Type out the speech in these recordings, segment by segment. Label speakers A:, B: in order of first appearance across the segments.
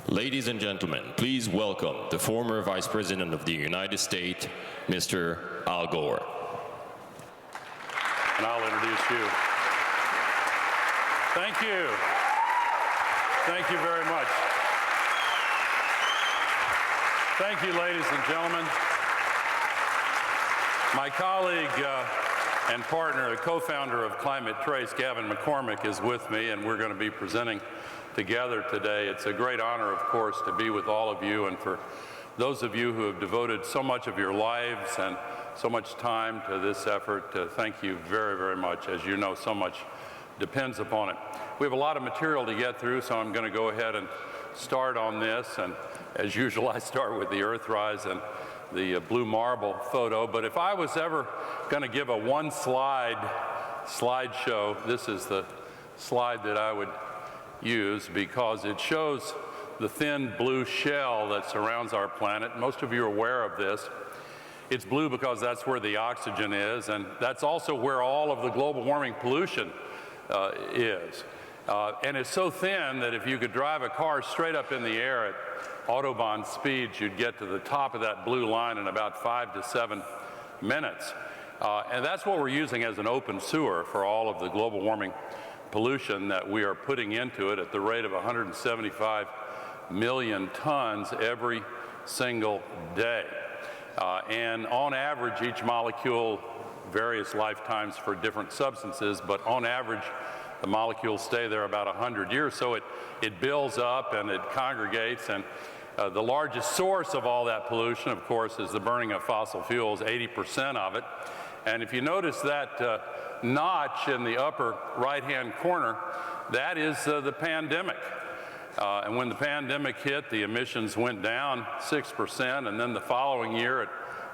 A: Ladies and gentlemen, please welcome the former Vice President of the United States, Mr. Al Gore.
B: And I'll introduce you. Thank you. Thank you very much. Thank you, ladies and gentlemen. My colleague and partner, the co-founder of Climate Trace, Gavin McCormick, is with me, and we're going to be presenting together today. It's a great honor, of course, to be with all of you, and for those of you who have devoted so much of your lives and so much time to this effort, thank you very, very much. As you know, so much depends upon it. We have a lot of material to get through, so I'm going to go ahead and start on this. And as usual, I start with the Earthrise and the blue marble photo. But if I was ever going to give a slideshow, this is the slide that I would use, because it shows the thin blue shell that surrounds our planet. Most of you are aware of this. It's blue because that's where the oxygen is, and that's also where all of the global warming pollution is. And it's so thin that if you could drive a car straight up in the air at Autobahn speeds, you'd get to the top of that blue line in about 5 to 7 minutes. And that's what we're using as an open sewer for all of the global warming pollution that we are putting into it at the rate of 175 million tons every single day. And on average, each molecule, various lifetimes for different substances, but on average, the molecules stay there about 100 years. So it builds up and it congregates, and the largest source of all that pollution, of course, is the burning of fossil fuels, 80% of it. And if you notice that notch in the upper right-hand corner, that is the pandemic. And when the pandemic hit, the emissions went down 6%, and then the following year it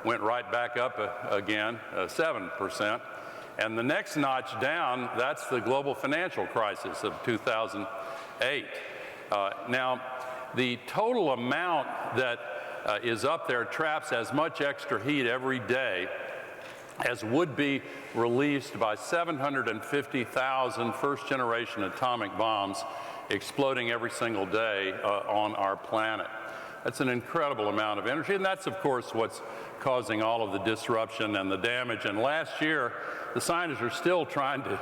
B: went right back up again, 7%. And the next notch down, that's the global financial crisis of 2008. Now, the total amount that is up there traps as much extra heat every day as would be released by 750,000 first-generation atomic bombs exploding every single day on our planet. That's an incredible amount of energy, and that's, of course, what's causing all of the disruption and the damage. And last year, the scientists are still trying to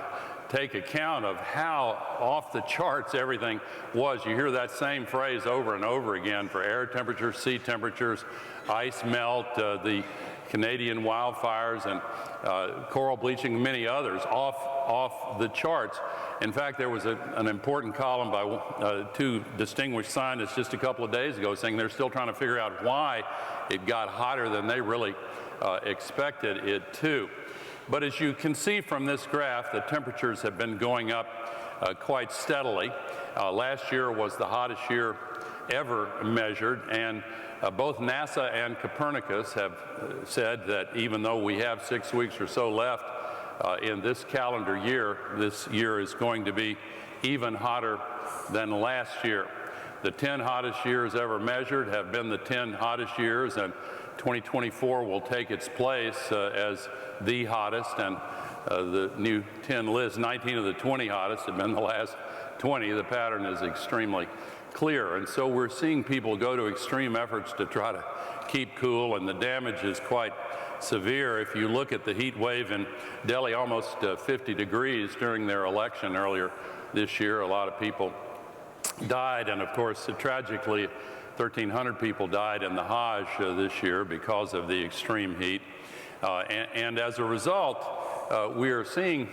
B: take account of how off the charts everything was. You hear that same phrase over and over again for air temperatures, sea temperatures, ice melt, the Canadian wildfires, and coral bleaching, and many others off the charts. In fact, there was an important column by two distinguished scientists just a couple of days ago saying they're still trying to figure out why it got hotter than they really expected it to. But as you can see from this graph, the temperatures have been going up quite steadily. Last year was the hottest year ever measured, and both NASA and Copernicus have said that even though we have 6 weeks or so left in this calendar year, this year is going to be even hotter than last year. The 10 hottest years ever measured have been the 10 hottest years, and 2024 will take its place as the hottest, and the new 10 list, 19 of the 20 hottest have been the last 20. The pattern is extremely clear, and so we're seeing people go to extreme efforts to try to keep cool, and the damage is quite severe. If you look at the heat wave in Delhi, almost 50 degrees during their election earlier this year, a lot of people died, and of course, tragically, 1,300 people died in the Hajj this year because of the extreme heat. And as a result, we are seeing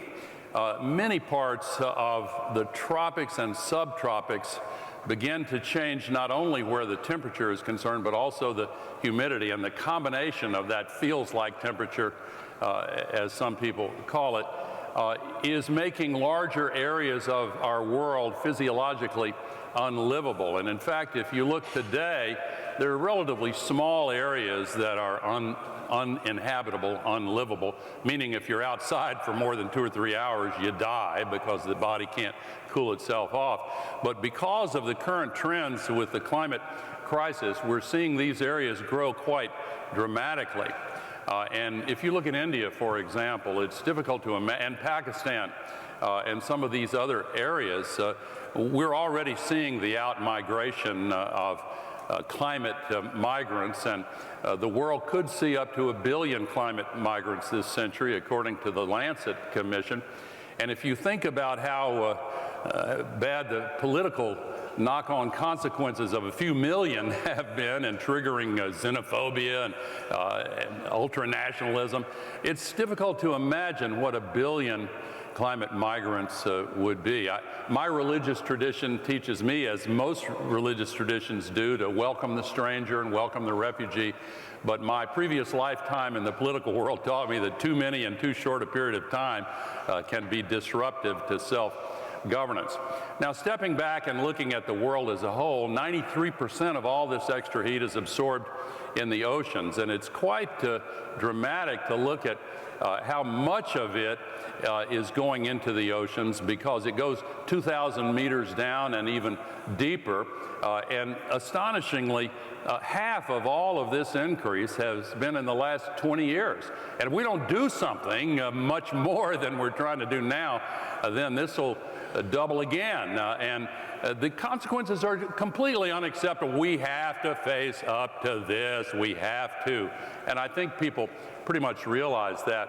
B: many parts of the tropics and subtropics begin to change, not only where the temperature is concerned, but also the humidity, and the combination of that feels-like temperature, as some people call it, is making larger areas of our world physiologically unlivable. And in fact, if you look today, there are relatively small areas that are uninhabitable, unlivable, meaning if you're outside for more than 2 or 3 hours, you die because the body can't cool itself off. But because of the current trends with the climate crisis, we're seeing these areas grow quite dramatically. And if you look at India, for example, it's difficult to imagine, and Pakistan, and some of these other areas, we're already seeing the out-migration of climate migrants, and the world could see up to 1 billion climate migrants this century, according to the Lancet Commission. And if you think about how bad the political knock-on consequences of a few million have been in triggering xenophobia and ultranationalism, it's difficult to imagine what 1 billion climate migrants would be. My religious tradition teaches me, as most religious traditions do, to welcome the stranger and welcome the refugee. But my previous lifetime in the political world taught me that too many in too short a period of time can be disruptive to self-governance. Now, stepping back and looking at the world as a whole, 93% of all this extra heat is absorbed in the oceans, and it's quite dramatic to look at how much of it is going into the oceans, because it goes 2,000 meters down and even deeper. And astonishingly, half of all of this increase has been in the last 20 years. And if we don't do something much more than we're trying to do now, then this will double again. And the consequences are completely unacceptable. We have to face up to this. We have to. And I think people pretty much realize that.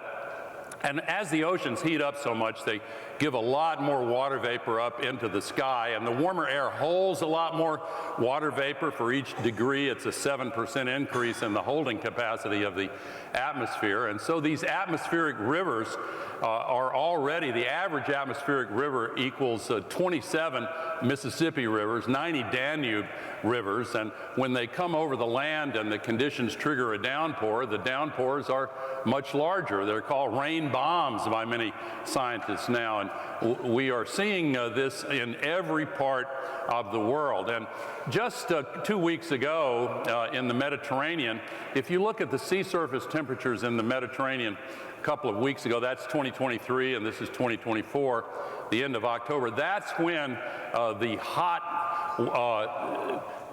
B: And as the oceans heat up so much, they give a lot more water vapor up into the sky, and the warmer air holds a lot more water vapor. For each degree, it's a 7% increase in the holding capacity of the atmosphere. And so these atmospheric rivers are already, the average atmospheric river equals 27 Mississippi rivers, 90 Danube rivers, and when they come over the land and the conditions trigger a downpour, the downpours are much larger. They're called rain bombs by many scientists now, and we are seeing this in every part of the world. And just 2 weeks ago in the Mediterranean, if you look at the sea surface temperatures in the Mediterranean a couple of weeks ago, that's 2023 and this is 2024, the end of October, that's when the hot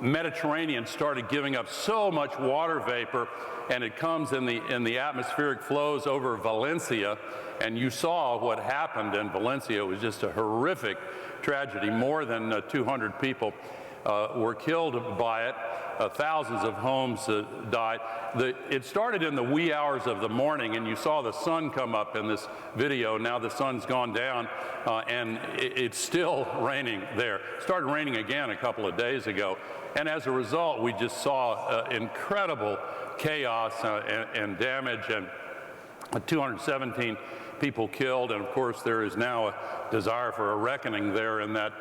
B: Mediterranean started giving up so much water vapor, and it comes in the atmospheric flows over Valencia, and you saw what happened in Valencia. It was just a horrific tragedy. More than 200 people were killed by it. Thousands of homes died. It started in the wee hours of the morning, and you saw the sun come up in this video. Now the sun's gone down, and it's still raining there. It started raining again a couple of days ago, and as a result, we just saw incredible chaos and damage, and 217 people killed, and of course there is now a desire for a reckoning there in that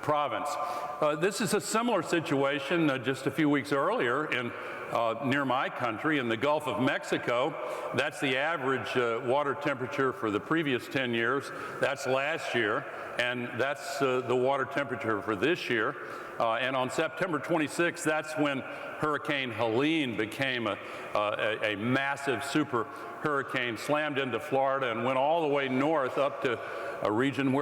B: province. This is a similar situation just a few weeks earlier near my country in the Gulf of Mexico. That's the average water temperature for the previous 10 years. That's last year, and that's the water temperature for this year. And on September 26th, that's when Hurricane Helene became a massive super hurricane, slammed into Florida and went all the way north up to a region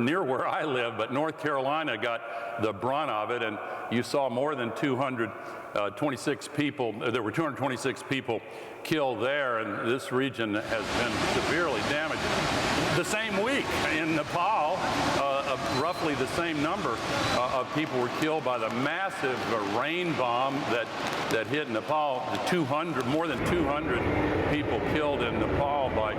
B: near where I live, but North Carolina got the brunt of it, and you saw more than 226 people. There were 226 people killed there, and this region has been severely damaged. The same week in Nepal, roughly the same number of people were killed by the massive rain bomb that hit Nepal. More than 200 people killed in Nepal by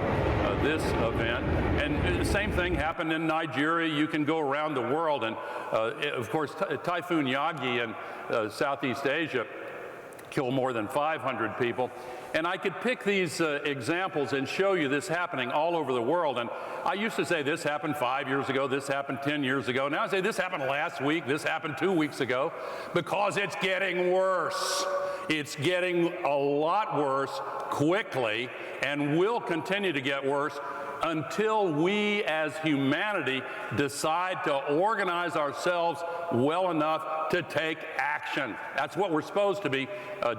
B: this event. And the same thing happened in Nigeria. You can go around the world, and of course, Typhoon Yagi in Southeast Asia killed more than 500 people. And I could pick these examples and show you this happening all over the world. And I used to say this happened 5 years ago, this happened 10 years ago. Now I say this happened last week, this happened 2 weeks ago, because it's getting worse. It's getting a lot worse quickly, and will continue to get worse until we as humanity decide to organize ourselves well enough to take action. That's what we're supposed to be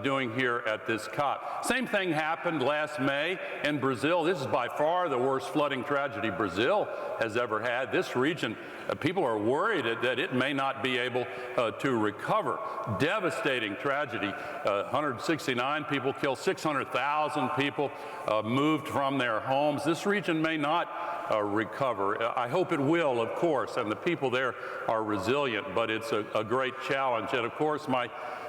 B: doing here at this COP. Same thing happened last May in Brazil. This is by far the worst flooding tragedy Brazil has ever had. This region, people are worried that it may not be able to recover. Devastating tragedy. 169 people killed, 600,000 people moved from their homes. This region may not recover. I hope it will, of course, and the people there are resilient, but it's a great challenge. And of course, my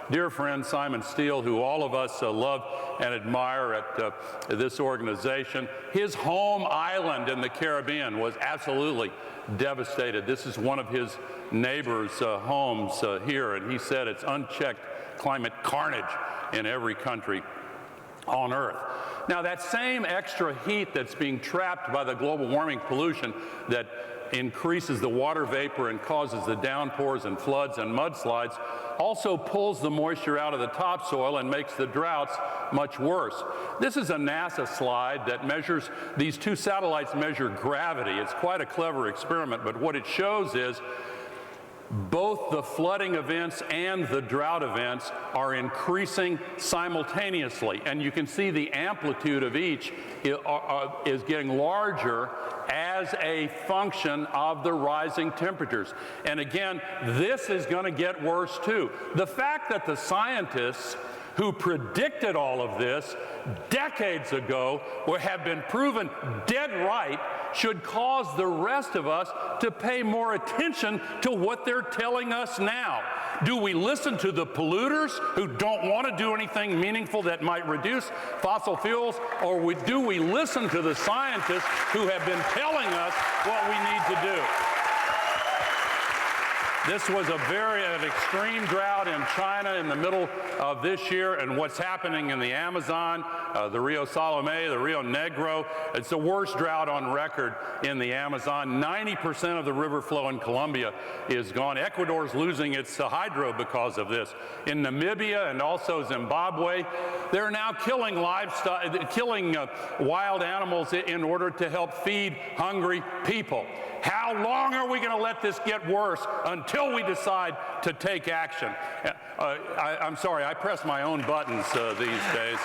B: dear friend Simon Steele, who all of us love and admire at this organization, his home island in the Caribbean was absolutely devastated. This is one of his neighbors' homes here, and he said it's unchecked climate carnage in every country on Earth. Now, that same extra heat that's being trapped by the global warming pollution that increases the water vapor and causes the downpours and floods and mudslides also pulls the moisture out of the topsoil and makes the droughts much worse. This is a NASA slide that measures, these two satellites measure gravity. It's quite a clever experiment, but what it shows is both the flooding events and the drought events are increasing simultaneously, and you can see the amplitude of each is getting larger as a function of the rising temperatures. And again, this is going to get worse too. The fact that the scientists who predicted all of this decades ago have been proven dead right should cause the rest of us to pay more attention to what they're telling us now. Do we listen to the polluters who don't want to do anything meaningful that might reduce fossil fuels, or do we listen to the scientists who have been telling us what we need to do? This was an extreme drought in China in the middle of this year, and what's happening in the Amazon, the Rio Salome, the Rio Negro, it's the worst drought on record in the Amazon. 90% of the river flow in Colombia is gone. Ecuador's losing its hydro because of this. In Namibia and also Zimbabwe, they're now killing livestock, killing wild animals in order to help feed hungry people. How long are we going to let this get worse until we decide to take action? I'm sorry, I press my own buttons these days.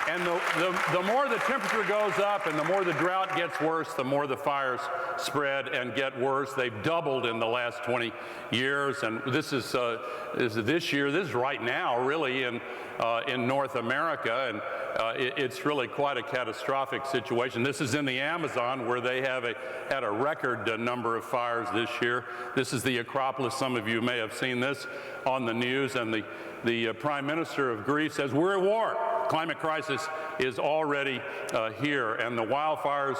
B: And the more the temperature goes up and the more the drought gets worse, the more the fires spread and get worse. They've doubled in the last 20 years, and this is this year. This is right now, really, in North America, and it's really quite a catastrophic situation. This is in the Amazon, where they have had a record number of fires this year. This is the Acropolis. Some of you may have seen this on the news, and the Prime Minister of Greece says, we're at war. Climate crisis is already here, and the wildfires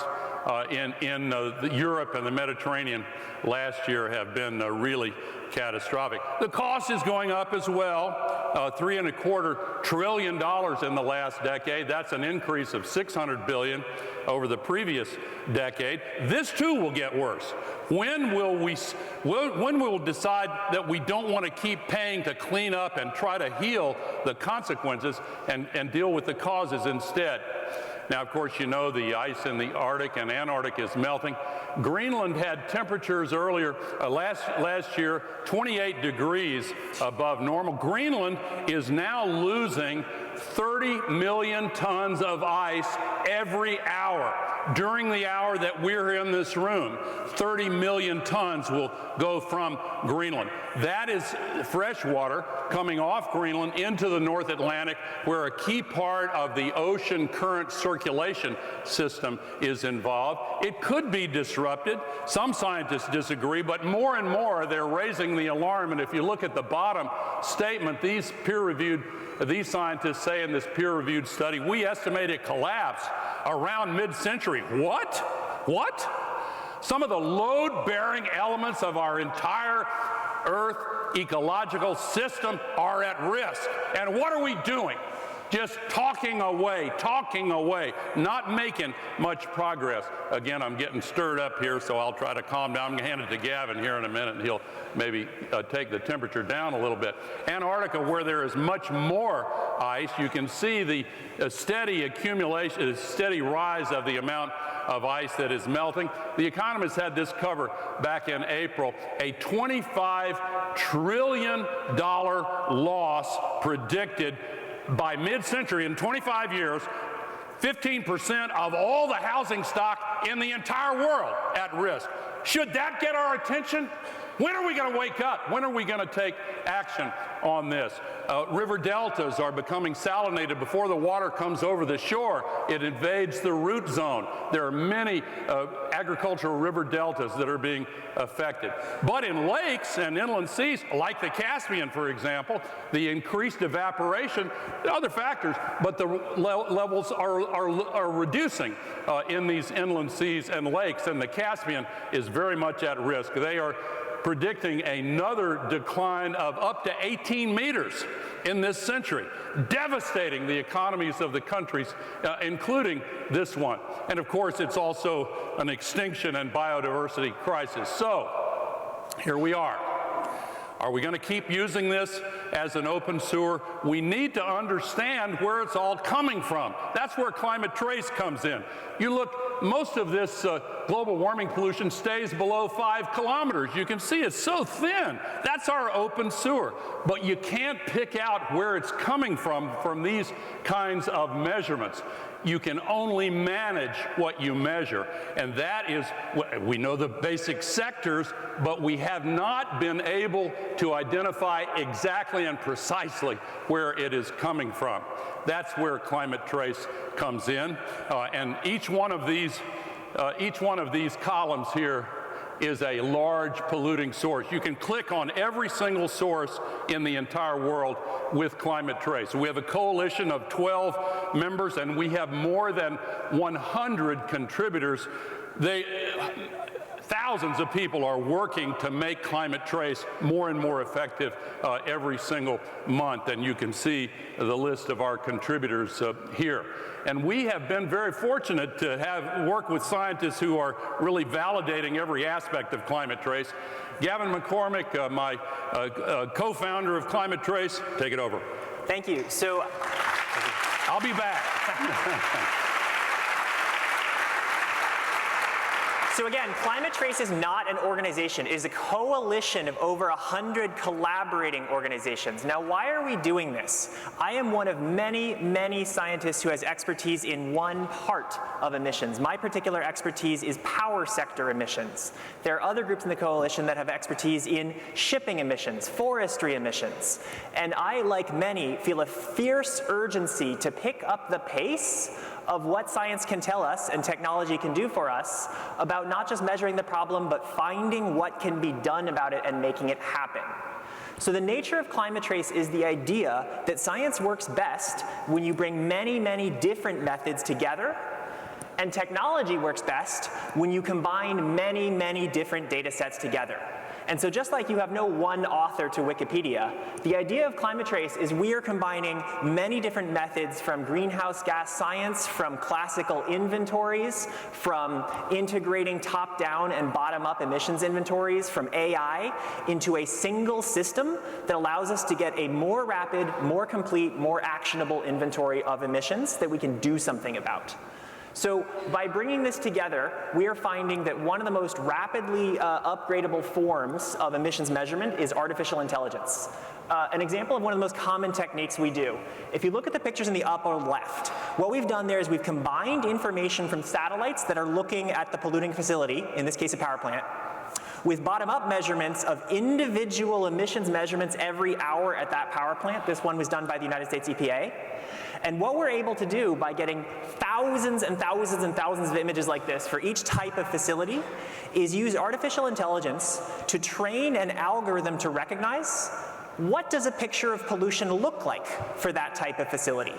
B: in Europe and the Mediterranean last year have been really catastrophic. The cost is going up as well, $3.25 trillion in the last decade. That's an increase of $600 billion over the previous decade. This too will get worse. When will we decide that we don't want to keep paying to clean up and try to heal the consequences and deal with the causes instead? Now, of course, you know the ice in the Arctic and Antarctic is melting. Greenland had temperatures earlier, last year, 28 degrees above normal. Greenland is now losing 30 million tons of ice every hour. During the hour that we're in this room, 30 million tons will go from Greenland. That is fresh water coming off Greenland into the North Atlantic, where a key part of the ocean current circulation system is involved. It could be disrupted. Some scientists disagree, but more and more they're raising the alarm. And if you look at the bottom statement, these scientists say in this peer-reviewed study, we estimate it collapsed around mid-century. What? Some of the load-bearing elements of our entire Earth ecological system are at risk. And what are we doing? Just talking away, not making much progress. Again, I'm getting stirred up here, so I'll try to calm down. I'm going to hand it to Gavin here in a minute, and he'll maybe take the temperature down a little bit. Antarctica, where there is much more ice, you can see the steady accumulation, steady rise of the amount of ice that is melting. The Economist had this cover back in April, a $25 trillion loss predicted by mid-century. In 25 years, 15% of all the housing stock in the entire world at risk. Should that get our attention? When are we going to wake up? When are we going to take action on this? River deltas are becoming salinated before the water comes over the shore. It invades the root zone. There are many agricultural river deltas that are being affected. But in lakes and inland seas, like the Caspian, for example, the increased evaporation, other factors, but the levels are reducing in these inland seas and lakes, and the Caspian is very much at risk. They are predicting another decline of up to 18 meters in this century, devastating the economies of the countries, including this one. And of course, it's also an extinction and biodiversity crisis. So, here we are. Are we going to keep using this as an open sewer? We need to understand where it's all coming from. That's where climate trace comes in. You look, most of this global warming pollution stays below 5 kilometers. You can see it's so thin. That's our open sewer. But you can't pick out where it's coming from these kinds of measurements. You can only manage what you measure. And that is, we know the basic sectors, but we have not been able to identify exactly and precisely where it is coming from. That's where climate trace comes in. And each one of these columns here is a large polluting source. You can click on every single source in the entire world with climate trace. We have a coalition of 12 members, and we have more than 100 contributors. Thousands of people are working to make climate trace more and more effective every single month, and you can see the list of our contributors here. And we have been very fortunate to have worked with scientists who are really validating every aspect of climate trace. Gavin McCormick, my co-founder of Climate Trace, take it over.
C: Thank you. So
B: I'll be back.
C: So again, Climate Trace is not an organization. It is a coalition of over 100 collaborating organizations. Now, why are we doing this? I am one of many, many scientists who has expertise in one part of emissions. My particular expertise is power sector emissions. There are other groups in the coalition that have expertise in shipping emissions, forestry emissions. And I, like many, feel a fierce urgency to pick up the pace of what science can tell us and technology can do for us about not just measuring the problem, but finding what can be done about it and making it happen. So the nature of Climate Trace is the idea that science works best when you bring many, many different methods together, and technology works best when you combine many, many different data sets together. And so just like you have no one author to Wikipedia, the idea of Climate Trace is we are combining many different methods from greenhouse gas science, from classical inventories, from integrating top-down and bottom-up emissions inventories, from AI, into a single system that allows us to get a more rapid, more complete, more actionable inventory of emissions that we can do something about. So by bringing this together, we are finding that one of the most rapidly upgradable forms of emissions measurement is artificial intelligence. An example of one of the most common techniques we do. If you look at the pictures in the upper left, what we've done there is we've combined information from satellites that are looking at the polluting facility, in this case a power plant, with bottom-up measurements of individual emissions measurements every hour at that power plant. This one was done by the United States EPA. And what we're able to do by getting thousands and thousands and thousands of images like this for each type of facility is use artificial intelligence to train an algorithm to recognize what does a picture of pollution look like for that type of facility.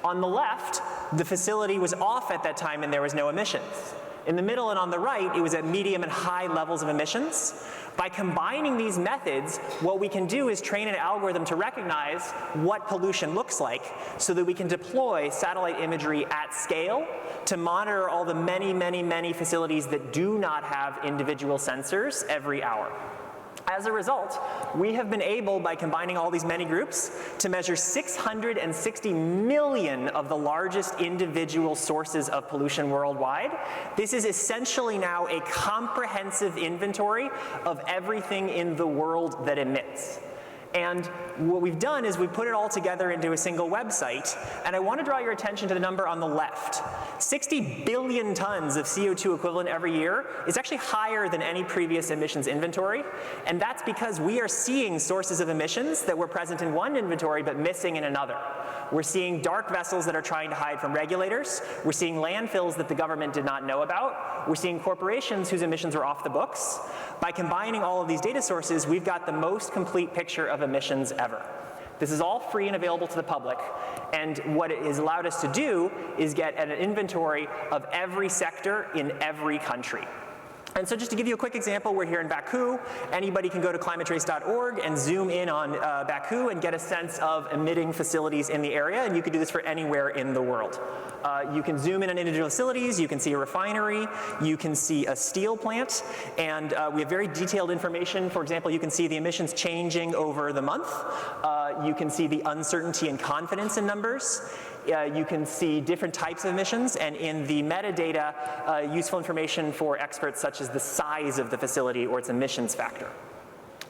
C: On the left, the facility was off at that time and there was no emissions. In the middle and on the right, it was at medium and high levels of emissions. By combining these methods, what we can do is train an algorithm to recognize what pollution looks like so that we can deploy satellite imagery at scale to monitor all the many, many, many facilities that do not have individual sensors every hour. As a result, we have been able, by combining all these many groups, to measure 660 million of the largest individual sources of pollution worldwide. This is essentially now a comprehensive inventory of everything in the world that emits. And what we've done is we've put it all together into a single website, and I want to draw your attention to the number on the left. 60 billion tons of CO2 equivalent every year is actually higher than any previous emissions inventory, and that's because we are seeing sources of emissions that were present in one inventory but missing in another. We're seeing dark vessels that are trying to hide from regulators. We're seeing landfills that the government did not know about. We're seeing corporations whose emissions are off the books. By combining all of these data sources, we've got the most complete picture of emissions ever. This is all free and available to the public, and what it has allowed us to do is get an inventory of every sector in every country. And so just to give you a quick example, we're here in Baku. Anybody can go to climatetrace.org and zoom in on Baku and get a sense of emitting facilities in the area, and you can do this for anywhere in the world. You can zoom in on individual facilities, you can see a refinery, you can see a steel plant, and we have very detailed information. For example, you can see the emissions changing over the month. You can see the uncertainty and confidence in numbers. You can see different types of emissions, and in the metadata, useful information for experts such as the size of the facility or its emissions factor.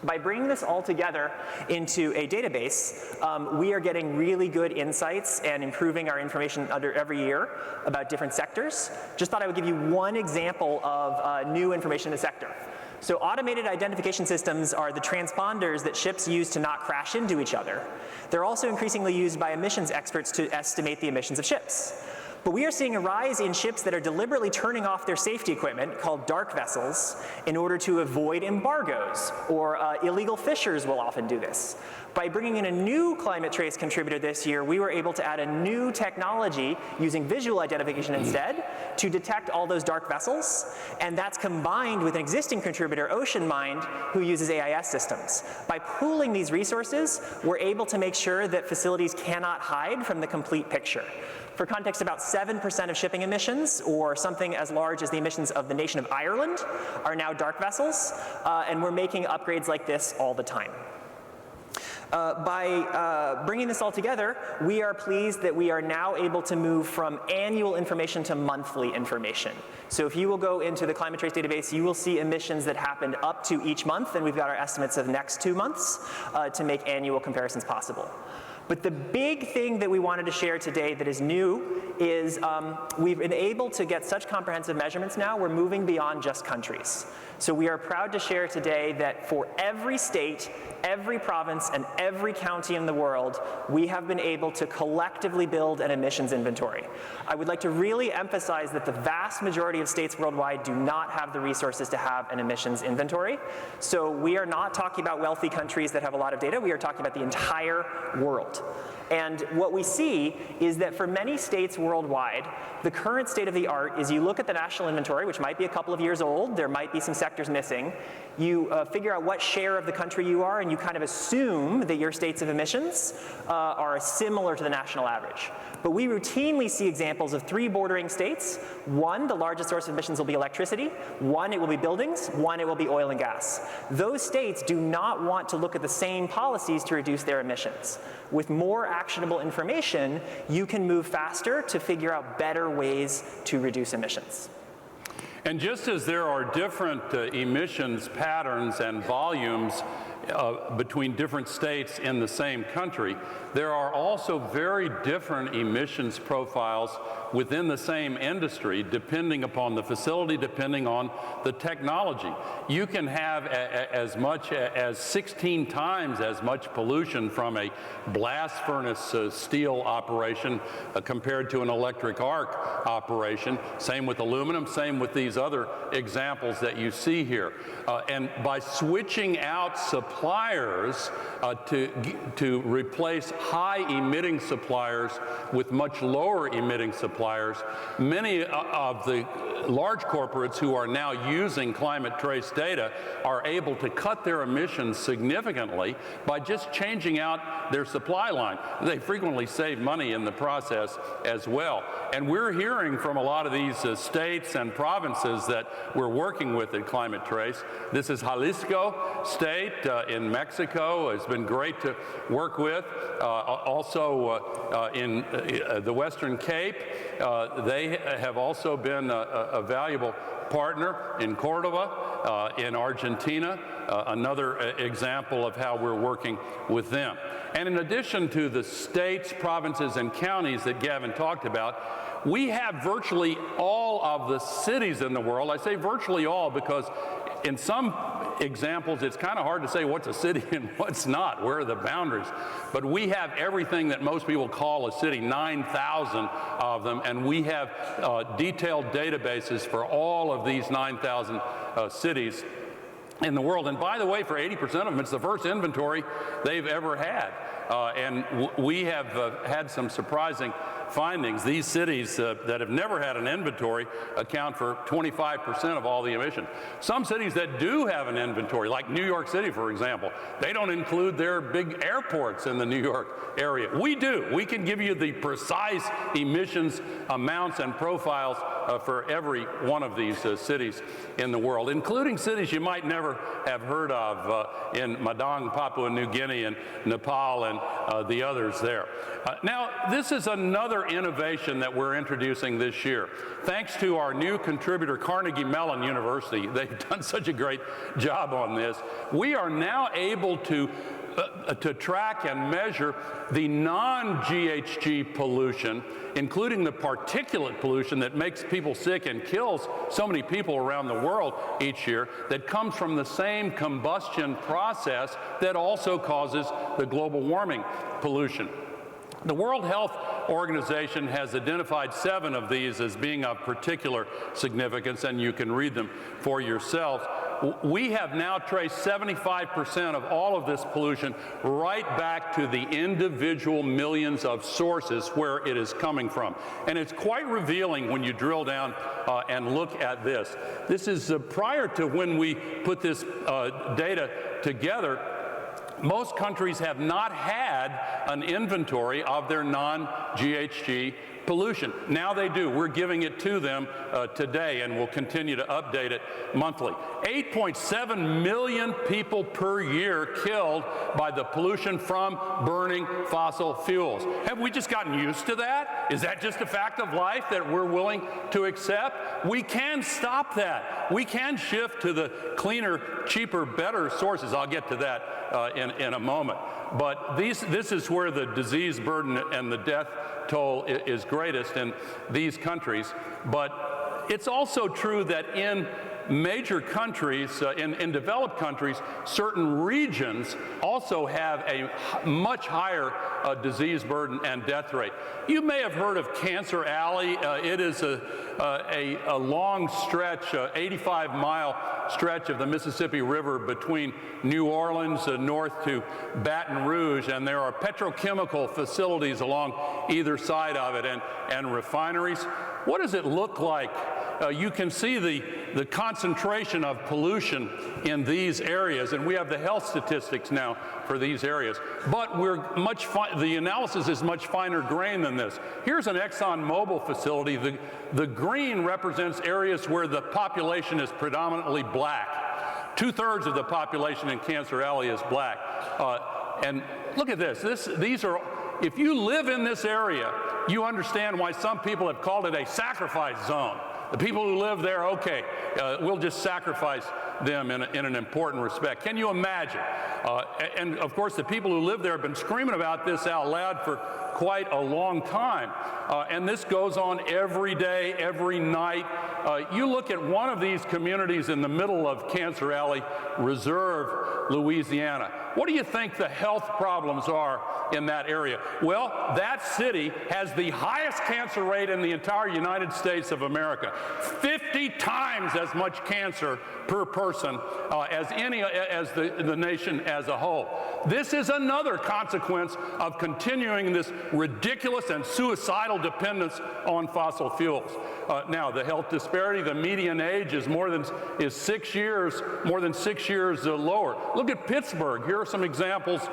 C: By bringing this all together into a database, we are getting really good insights and improving our information every year about different sectors. Just thought I would give you one example of new information in the sector. So automated identification systems are the transponders that ships use to not crash into each other. They're also increasingly used by emissions experts to estimate the emissions of ships. But we are seeing a rise in ships that are deliberately turning off their safety equipment, called dark vessels, in order to avoid embargoes, or illegal fishers will often do this. By bringing in a new Climate Trace contributor this year, we were able to add a new technology using visual identification instead to detect all those dark vessels, and that's combined with an existing contributor, OceanMind, who uses AIS systems. By pooling these resources, we're able to make sure that facilities cannot hide from the complete picture. For context, about 7% of shipping emissions, or something as large as the emissions of the nation of Ireland, are now dark vessels, and we're making upgrades like this all the time. By bringing this all together, we are pleased that we are now able to move from annual information to monthly information. So if you will go into the Climate Trace database, you will see emissions that happened up to each month, and we've got our estimates of next 2 months to make annual comparisons possible. But the big thing that we wanted to share today that is new is we've been able to get such comprehensive measurements now, we're moving beyond just countries. So we are proud to share today that for every state, every province, and every county in the world, we have been able to collectively build an emissions inventory. I would like to really emphasize that the vast majority of states worldwide do not have the resources to have an emissions inventory. So we are not talking about wealthy countries that have a lot of data, we are talking about the entire world. And what we see is that for many states worldwide, the current state of the art is you look at the national inventory, which might be a couple of years old, there might be some sectors missing, you figure out what share of the country you are, and you kind of assume that your states of emissions are similar to the national average. But we routinely see examples of 3 bordering states. 1, the largest source of emissions will be electricity. 1, it will be buildings. 1, it will be oil and gas. Those states do not want to look at the same policies to reduce their emissions. With more actionable information, you can move faster to figure out better ways to reduce emissions.
B: And just as there are different emissions patterns and volumes between different states in the same country, there are also very different emissions profiles within the same industry, depending upon the facility, depending on the technology. You can have as much as 16 times as much pollution from a blast furnace steel operation compared to an electric arc operation. Same with aluminum, same with these other examples that you see here. And by switching out suppliers to replace high-emitting suppliers with much lower-emitting suppliers, many of the large corporates who are now using Climate Trace data are able to cut their emissions significantly by just changing out their supply line. They frequently save money in the process as well. And we're hearing from a lot of these states and provinces that we're working with at Climate Trace. This is Jalisco State in Mexico. It's been great to work with. Also in the Western Cape, they have also been a valuable partner in Cordoba, in Argentina, another example of how we're working with them. And in addition to the states, provinces, and counties that Gavin talked about, we have virtually all of the cities in the world. I say virtually all because in some examples, it's kind of hard to say what's a city and what's not. Where are the boundaries? But we have everything that most people call a city, 9,000 of them, and we have detailed databases for all of these 9,000 cities in the world. And by the way, for 80% of them, it's the first inventory they've ever had. And we have had some surprising findings. These cities that have never had an inventory account for 25% of all the emissions. Some cities that do have an inventory, like New York City, for example, they don't include their big airports in the New York area. We do. We can give you the precise emissions amounts and profiles for every one of these cities in the world, including cities you might never have heard of in Madang, Papua New Guinea, and Nepal, and the others there. Now, this is another innovation that we're introducing this year. Thanks to our new contributor, Carnegie Mellon University, they've done such a great job on this. We are now able to track and measure the non-GHG pollution, including the particulate pollution that makes people sick and kills so many people around the world each year, that comes from the same combustion process that also causes the global warming pollution. The World Health Organization has identified 7 of these as being of particular significance, and you can read them for yourselves. We have now traced 75% of all of this pollution right back to the individual millions of sources where it is coming from. And it's quite revealing when you drill down and look at this. This is prior to when we put this data together. Most countries have not had an inventory of their non-GHG pollution. Now they do. We're giving it to them today, and we'll continue to update it monthly. 8.7 million people per year killed by the pollution from burning fossil fuels. Have we just gotten used to that? Is that just a fact of life that we're willing to accept? We can stop that. We can shift to the cleaner, cheaper, better sources. I'll get to that in a moment. But this is where the disease burden and the death toll is greatest in these countries. But it's also true that in major countries, in developed countries, certain regions also have a much higher disease burden and death rate. You may have heard of Cancer Alley. It is a long stretch, 85-mile stretch of the Mississippi River between New Orleans north to Baton Rouge, and there are petrochemical facilities along either side of it and refineries. What does it look like? You can see the concentration of pollution in these areas, and we have the health statistics now for these areas. But the analysis is much finer grain than this. Here's an ExxonMobil facility. The green represents areas where the population is predominantly black. 2/3 of the population in Cancer Alley is black. And look at this. If you live in this area, you understand why some people have called it a sacrifice zone. The people who live there, okay, we'll just sacrifice them in an important respect. Can you imagine? And of course, the people who live there have been screaming about this out loud for quite a long time. And this goes on every day, every night. You look at one of these communities in the middle of Cancer Alley Reserve, Louisiana. What do you think the health problems are in that area? Well, that city has the highest cancer rate in the entire United States of America. 50 times as much cancer per person as the nation as a whole. This is another consequence of continuing this ridiculous and suicidal dependence on fossil fuels. Now, the health disparity, the median age is more than 6 years lower. Look at Pittsburgh. Here are some examples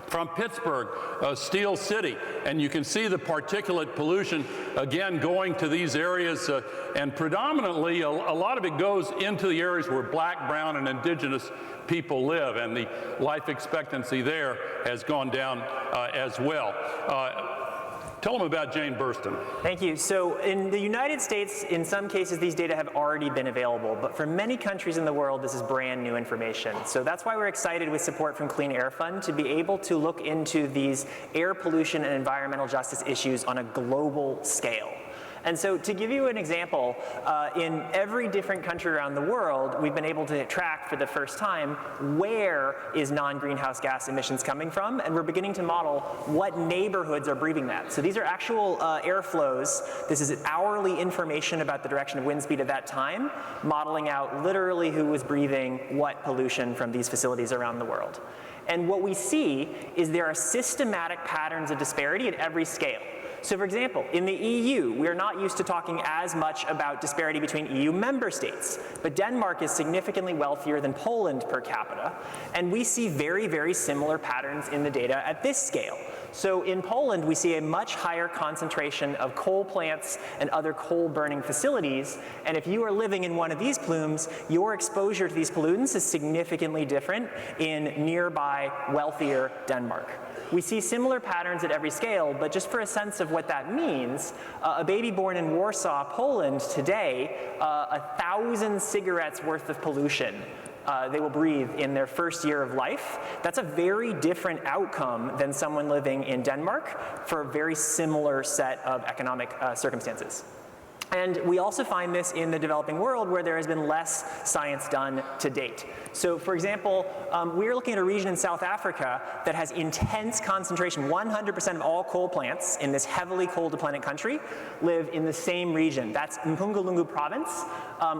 B: from Pittsburgh, Steel City, and you can see the particulate pollution again going to these areas, and predominantly a lot of it goes into the areas where black, brown, and indigenous people live, and the life expectancy there has gone down as well. Tell them about Jane Burston.
C: Thank you. So in the United States, in some cases, these data have already been available, but for many countries in the world, this is brand new information. So that's why we're excited with support from Clean Air Fund to be able to look into these air pollution and environmental justice issues on a global scale. And so to give you an example, in every different country around the world, we've been able to track for the first time where is non-greenhouse gas emissions coming from, and we're beginning to model what neighborhoods are breathing that. So these are actual airflows. This is hourly information about the direction of wind speed at that time, modeling out literally who was breathing what pollution from these facilities around the world. And what we see is there are systematic patterns of disparity at every scale. So for example, in the EU, we are not used to talking as much about disparity between EU member states, but Denmark is significantly wealthier than Poland per capita, and we see very, very similar patterns in the data at this scale. So in Poland, we see a much higher concentration of coal plants and other coal-burning facilities, and if you are living in one of these plumes, your exposure to these pollutants is significantly different in nearby, wealthier Denmark. We see similar patterns at every scale, but just for a sense of what that means, a baby born in Warsaw, Poland today, 1,000 cigarettes worth of pollution they will breathe in their first year of life. That's a very different outcome than someone living in Denmark for a very similar set of economic circumstances. And we also find this in the developing world where there has been less science done to date. So for example, we're looking at a region in South Africa that has intense concentration. 100% of all coal plants in this heavily coal-dependent country live in the same region. That's Mpumalanga province,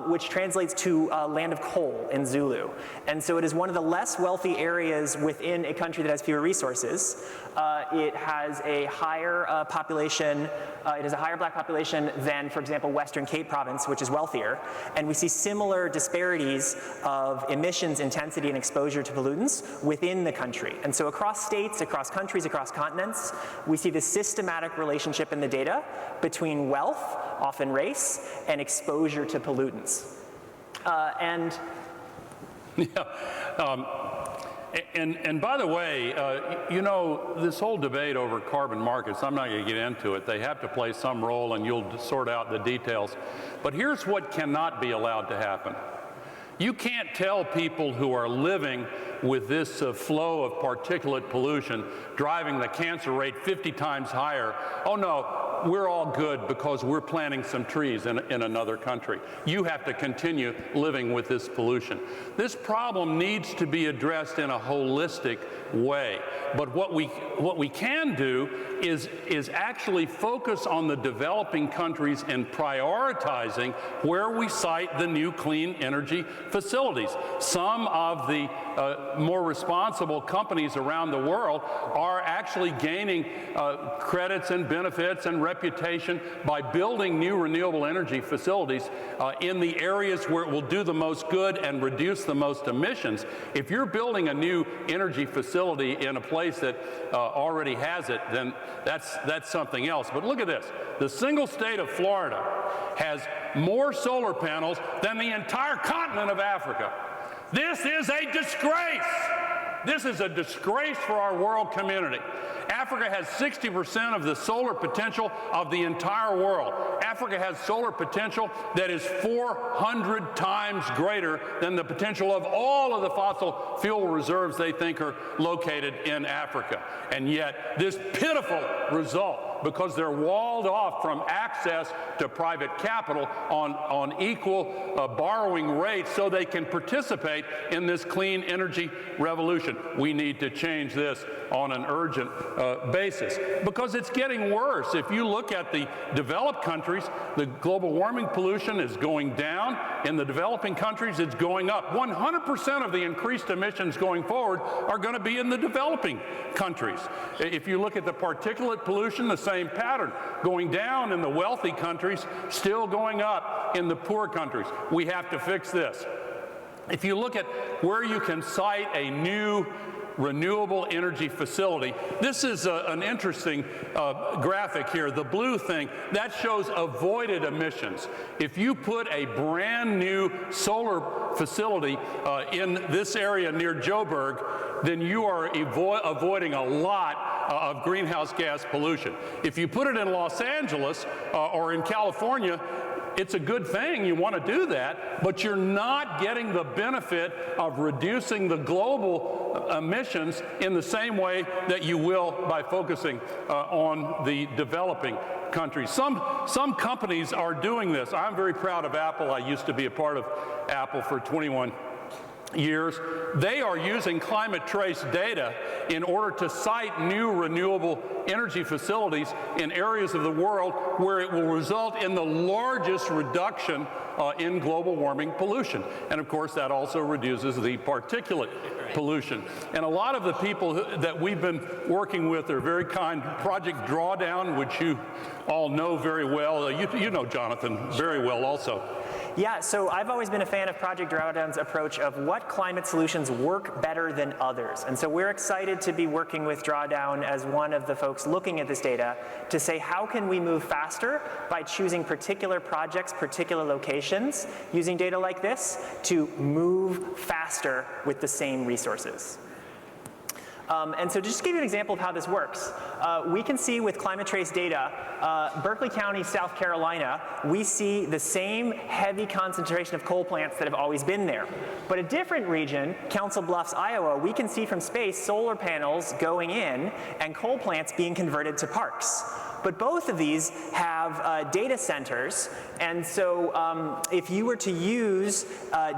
C: which translates to land of coal in Zulu. And so it is one of the less wealthy areas within a country that has fewer resources. It has a higher population, it has a higher black population than, for example, Western Cape province, which is wealthier. And we see similar disparities of emissions intensity and exposure to pollutants within the country. And so across states, across countries, across continents, we see this systematic relationship in the data between wealth, often race, and exposure to pollutants.
B: And by the way, you know, this whole debate over carbon markets, I'm not going to get into it. They have to play some role, and you'll sort out the details. But here's what cannot be allowed to happen. You can't tell people who are living with this flow of particulate pollution, driving the cancer rate 50 times higher, oh no, we're all good because we're planting some trees in another country. You have to continue living with this pollution. This problem needs to be addressed in a holistic way. But what we can do is actually focus on the developing countries and prioritizing where we site the new clean energy facilities. Some of the more responsible companies around the world are actually gaining credits and benefits and reputation by building new renewable energy facilities in the areas where it will do the most good and reduce the most emissions. If you're building a new energy facility in a place that already has it, then that's something else. But look at this. The single state of Florida has more solar panels than the entire continent of Africa. This is a disgrace. This is a disgrace for our world community. Africa has 60% of the solar potential of the entire world. Africa has solar potential that is 400 times greater than the potential of all of the fossil fuel reserves they think are located in Africa. And yet, this pitiful result, because they're walled off from access to private capital on equal borrowing rates so they can participate in this clean energy revolution. We need to change this on an urgent basis because it's getting worse. If you look at the developed countries, the global warming pollution is going down. In the developing countries, it's going up. 100% of the increased emissions going forward are going to be in the developing countries. If you look at the particulate pollution, the same pattern, going down in the wealthy countries, still going up in the poor countries. We have to fix this. If you look at where you can site a new renewable energy facility. This is an interesting graphic here. The blue thing, that shows avoided emissions. If you put a brand new solar facility in this area near Joburg, then you are avoiding a lot of greenhouse gas pollution. If you put it in Los Angeles or in California, it's a good thing, you want to do that, but you're not getting the benefit of reducing the global emissions in the same way that you will by focusing on the developing countries. Some companies are doing this. I'm very proud of Apple. I used to be a part of Apple for 21 years. They are using climate trace data in order to site new renewable energy facilities in areas of the world where it will result in the largest reduction in global warming pollution. And of course, that also reduces the particulate pollution. And a lot of the people that we've been working with are very kind. Project Drawdown, which you all know very well. You know Jonathan very well also.
C: Yeah, so I've always been a fan of Project Drawdown's approach of what climate solutions work better than others. And so we're excited to be working with Drawdown as one of the folks looking at this data to say how can we move faster by choosing particular projects, particular locations, using data like this to move faster with the same resources. And so just to give you an example of how this works, we can see with climate trace data, Berkeley County, South Carolina, we see the same heavy concentration of coal plants that have always been there. But a different region, Council Bluffs, Iowa, we can see from space solar panels going in and coal plants being converted to parks. But both of these have data centers, and so if you were to use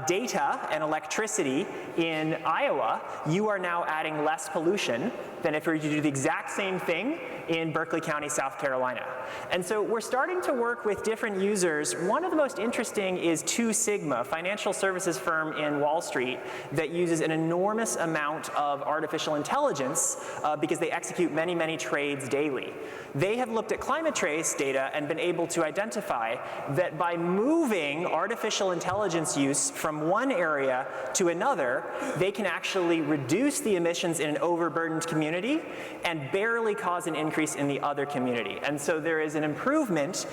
C: data and electricity in Iowa, you are now adding less pollution than if you were to do the exact same thing in Berkeley County, South Carolina. And so we're starting to work with different users. One of the most interesting is 2 Sigma, a financial services firm in Wall Street that uses an enormous amount of artificial intelligence because they execute many, many trades daily. They have looked at climate trace data and been able to identify that by moving artificial intelligence use from one area to another, they can actually reduce the emissions in an overburdened community and barely cause an increase in the other community. And so there is an improvement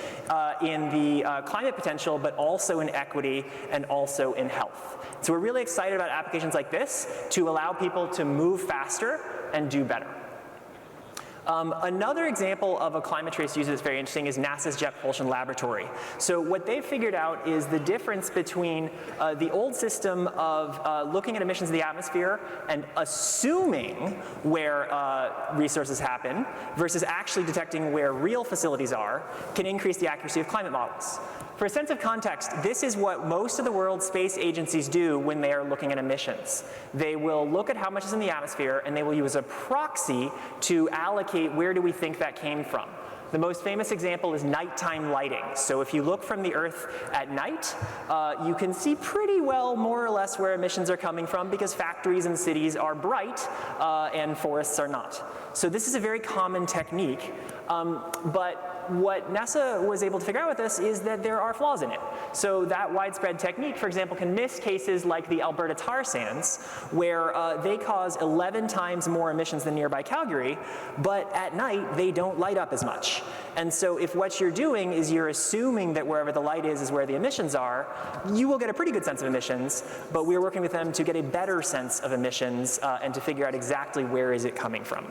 C: in the climate potential, but also in equity and also in health. So we're really excited about applications like this to allow people to move faster and do better. Another example of a climate trace user that's very interesting is NASA's Jet Propulsion Laboratory. So what they've figured out is the difference between the old system of looking at emissions in the atmosphere and assuming where resources happen versus actually detecting where real facilities are can increase the accuracy of climate models. For a sense of context, this is what most of the world's space agencies do when they are looking at emissions. They will look at how much is in the atmosphere and they will use a proxy to allocate where do we think that came from. The most famous example is nighttime lighting. So if you look from the Earth at night, you can see pretty well more or less where emissions are coming from because factories and cities are bright and forests are not. So this is a very common technique, but what NASA was able to figure out with this is that there are flaws in it. So that widespread technique, for example, can miss cases like the Alberta tar sands, where they cause 11 times more emissions than nearby Calgary, but at night they don't light up as much. And so if what you're doing is you're assuming that wherever the light is where the emissions are, you will get a pretty good sense of emissions, but we're working with them to get a better sense of emissions and to figure out exactly where is it coming from.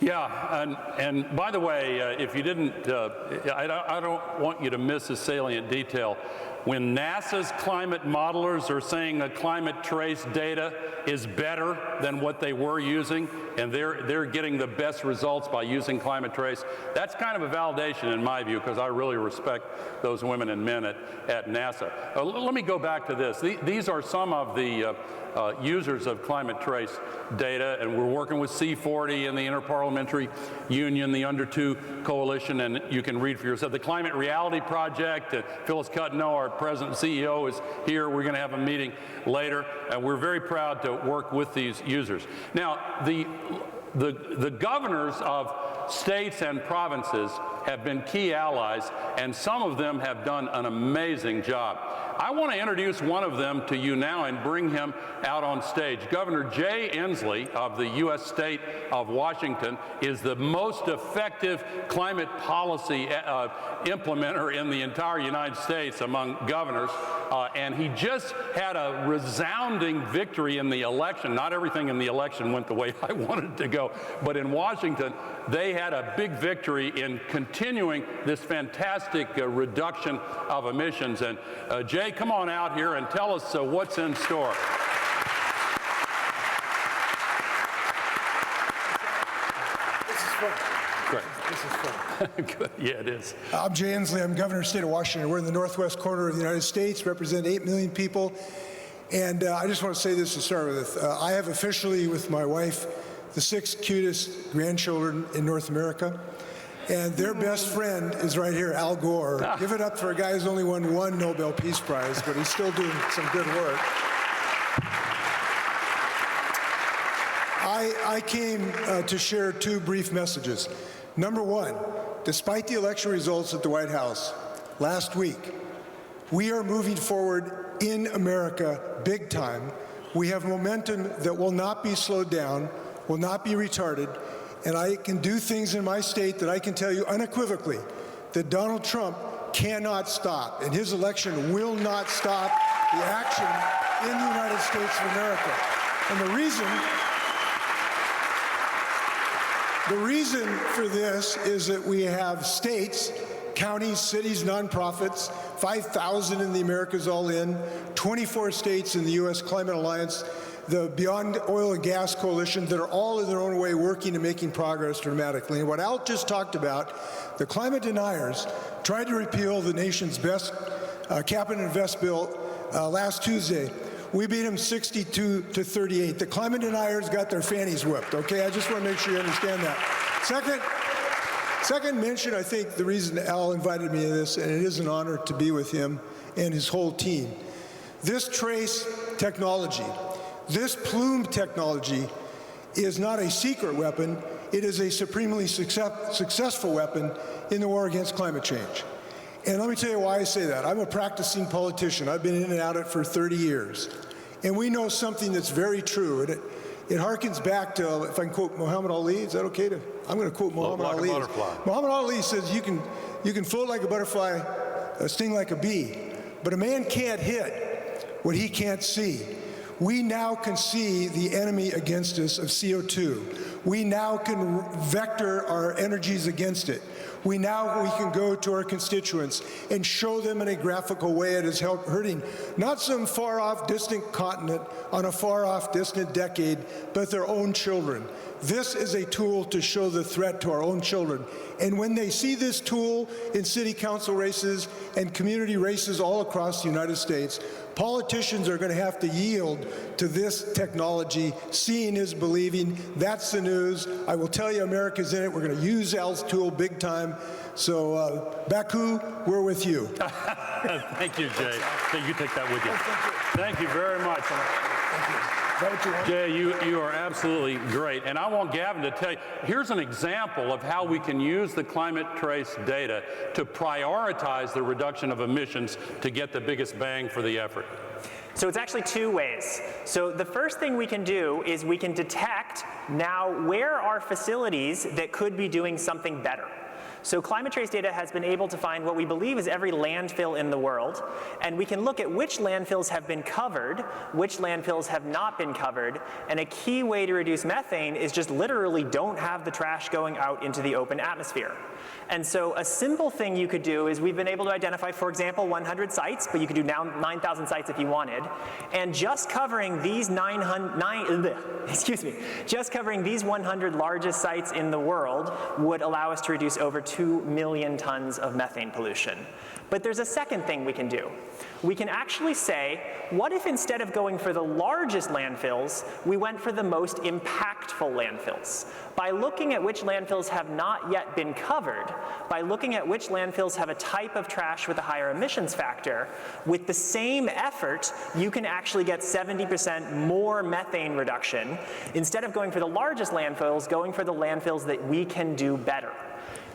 B: Yeah, and by the way, if you didn't, I don't want you to miss a salient detail. When NASA's climate modelers are saying that climate trace data is better than what they were using, and they're getting the best results by using climate trace, that's kind of a validation in my view, because I really respect those women and men at NASA. Let me go back to this. These are some of the users of climate trace data, and we're working with C40 and the Interparliamentary Union, the Under 2 Coalition, and you can read for yourself. The Climate Reality Project, Phyllis Cutno, our president and CEO, is here. We're going to have a meeting later, and we're very proud to work with these users. Now, the governors of states and provinces have been key allies, and some of them have done an amazing job. I want to introduce one of them to you now and bring him out on stage. Governor Jay Inslee of the U.S. state of Washington is the most effective climate policy implementer in the entire United States among governors, and he just had a resounding victory in the election. Not everything in the election went the way I wanted it to go, but in Washington, they had a big victory in continuing this fantastic reduction of emissions. And Jay, come on out here and tell us what's in store.
D: This is fun.
B: Great.
D: This is fun.
B: Good. Yeah, it is.
D: I'm Jay Inslee. I'm governor of the state of Washington. We're in the northwest corner of the United States, represent 8 million people. And I just want to say this to start with. I have officially, with my wife, the 6 cutest grandchildren in North America. And their best friend is right here, Al Gore. Give it up for a guy who's only won 1 Nobel Peace Prize, but he's still doing some good work. I came to share 2 brief messages. Number 1, despite the election results at the White House last week, we are moving forward in America big time. We have momentum that will not be slowed down, will not be retarded, and I can do things in my state that I can tell you unequivocally that Donald Trump cannot stop, and his election will not stop the action in the United States of America. And the reason for this is that we have states, counties, cities, nonprofits, 5,000 in the Americas all in, 24 states in the U.S. Climate Alliance, the Beyond Oil and Gas Coalition that are all in their own way working and making progress dramatically. And what Al just talked about, the climate deniers tried to repeal the nation's best cap and invest bill last Tuesday. We beat them 62-38. The climate deniers got their fannies whipped, okay? I just want to make sure you understand that. Second mention, I think the reason Al invited me to this, and it is an honor to be with him and his whole team. This trace technology, this plume technology is not a secret weapon, it is a supremely successful weapon in the war against climate change. And let me tell you why I say that. I'm a practicing politician. I've been in and out of it for 30 years. And we know something that's very true. And it harkens back to, if I can quote Muhammad Ali, is that okay to? I'm going to quote Muhammad Ali. Muhammad Ali says, you can float like a butterfly, sting like a bee, but a man can't hit what he can't see. We now can see the enemy against us of CO2. We now can vector our energies against it. We can go to our constituents and show them in a graphical way it is hurting not some far-off distant continent on a far-off distant decade, but their own children. This is a tool to show the threat to our own children. And when they see this tool in city council races and community races all across the United States, politicians are going to have to yield to this technology. Seeing is believing. That's the news. I will tell you, America's in it. We're going to use Al's tool big time. So, Baku, we're with you.
B: Thank you, Jay. You take that with you. Thank you very much.
D: Thank you. Is that what you want?
B: Jay, you are absolutely great. And I want Gavin to tell you, here's an example of how we can use the climate trace data to prioritize the reduction of emissions to get the biggest bang for the effort.
C: So it's actually 2 ways. So the first thing we can do is we can detect now where are facilities that could be doing something better. So climate trace data has been able to find what we believe is every landfill in the world, and we can look at which landfills have been covered, which landfills have not been covered, and a key way to reduce methane is just literally don't have the trash going out into the open atmosphere. And so a simple thing you could do is we've been able to identify, for example, 100 sites, but you could do now 9,000 sites if you wanted, and just covering these just covering these 100 largest sites in the world would allow us to reduce over 2 million tons of methane pollution. But there's a second thing we can do. We can actually say, what if instead of going for the largest landfills, we went for the most impactful landfills? By looking at which landfills have not yet been covered, by looking at which landfills have a type of trash with a higher emissions factor, with the same effort, you can actually get 70% more methane reduction, instead of going for the largest landfills, going for the landfills that we can do better.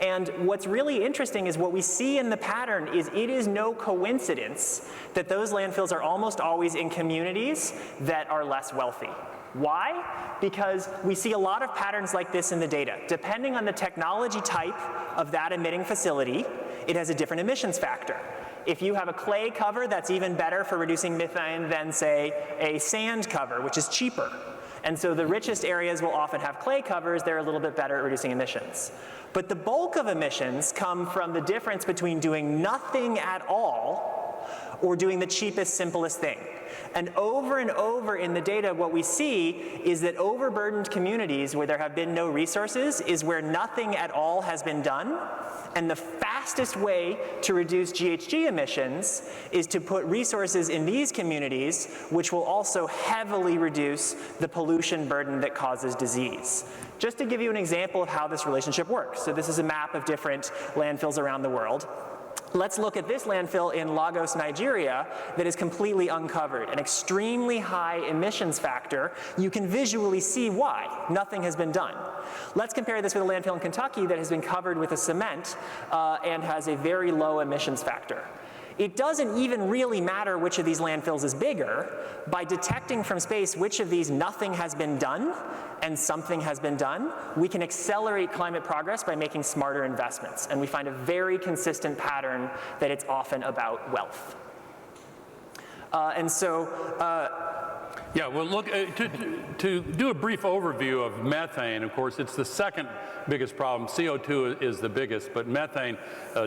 C: And what's really interesting is what we see in the pattern is it is no coincidence that those landfills are almost always in communities that are less wealthy. Why? Because we see a lot of patterns like this in the data. Depending on the technology type of that emitting facility, it has a different emissions factor. If you have a clay cover, that's even better for reducing methane than, say, a sand cover, which is cheaper. And so the richest areas will often have clay covers. They're a little bit better at reducing emissions. But the bulk of emissions come from the difference between doing nothing at all or doing the cheapest, simplest thing. And over in the data, what we see is that overburdened communities where there have been no resources is where nothing at all has been done. And the fastest way to reduce GHG emissions is to put resources in these communities, which will also heavily reduce the pollution burden that causes disease. Just to give you an example of how this relationship works. So this is a map of different landfills around the world. Let's look at this landfill in Lagos, Nigeria, that is completely uncovered, an extremely high emissions factor. You can visually see why. Nothing has been done. Let's compare this with a landfill in Kentucky that has been covered with a cement and has a very low emissions factor. It doesn't even really matter which of these landfills is bigger. By detecting from space which of these nothing has been done and something has been done, we can accelerate climate progress by making smarter investments. And we find a very consistent pattern that it's often about wealth.
B: Yeah, well, look, to do a brief overview of methane, of course, it's the second biggest problem. CO2 is the biggest, but methane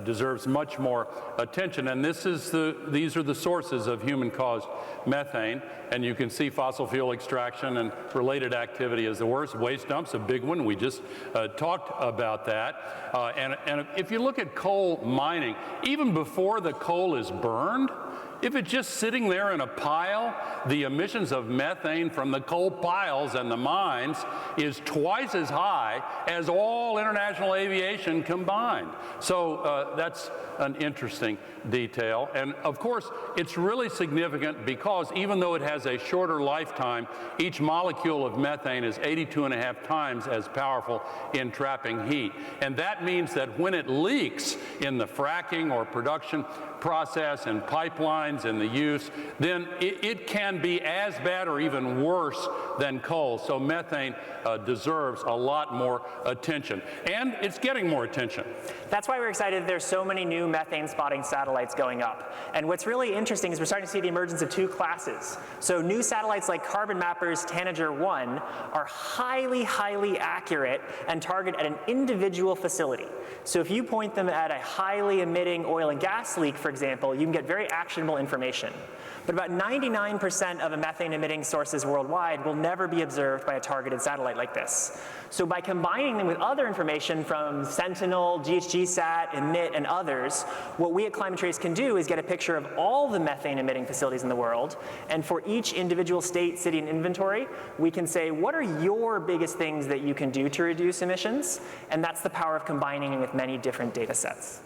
B: deserves much more attention. And these are the sources of human-caused methane. And you can see fossil fuel extraction and related activity is the worst. Waste dumps, a big one. We just talked about that. And if you look at coal mining, even before the coal is burned, if it's just sitting there in a pile, the emissions of methane from the coal piles and the mines is twice as high as all international aviation combined. So that's an interesting detail. And of course, it's really significant because even though it has a shorter lifetime, each molecule of methane is 82.5 times as powerful in trapping heat. And that means that when it leaks in the fracking or production process and pipelines and the use, then it can be as bad or even worse than coal. So methane deserves a lot more attention. And it's getting more attention.
C: That's why we're excited there's so many new methane spotting satellites going up. And what's really interesting is we're starting to see the emergence of two classes. So new satellites like Carbon Mapper's Tanager 1 are highly, highly accurate and target at an individual facility. So if you point them at a highly emitting oil and gas leak, for example, you can get very actionable information. But about 99% of the methane emitting sources worldwide will never be observed by a targeted satellite like this. So by combining them with other information from Sentinel, GHGSat, Emit, and others, what we at Climate Trace can do is get a picture of all the methane emitting facilities in the world. And for each individual state, city, and inventory, we can say, what are your biggest things that you can do to reduce emissions? And that's the power of combining it with many different data sets.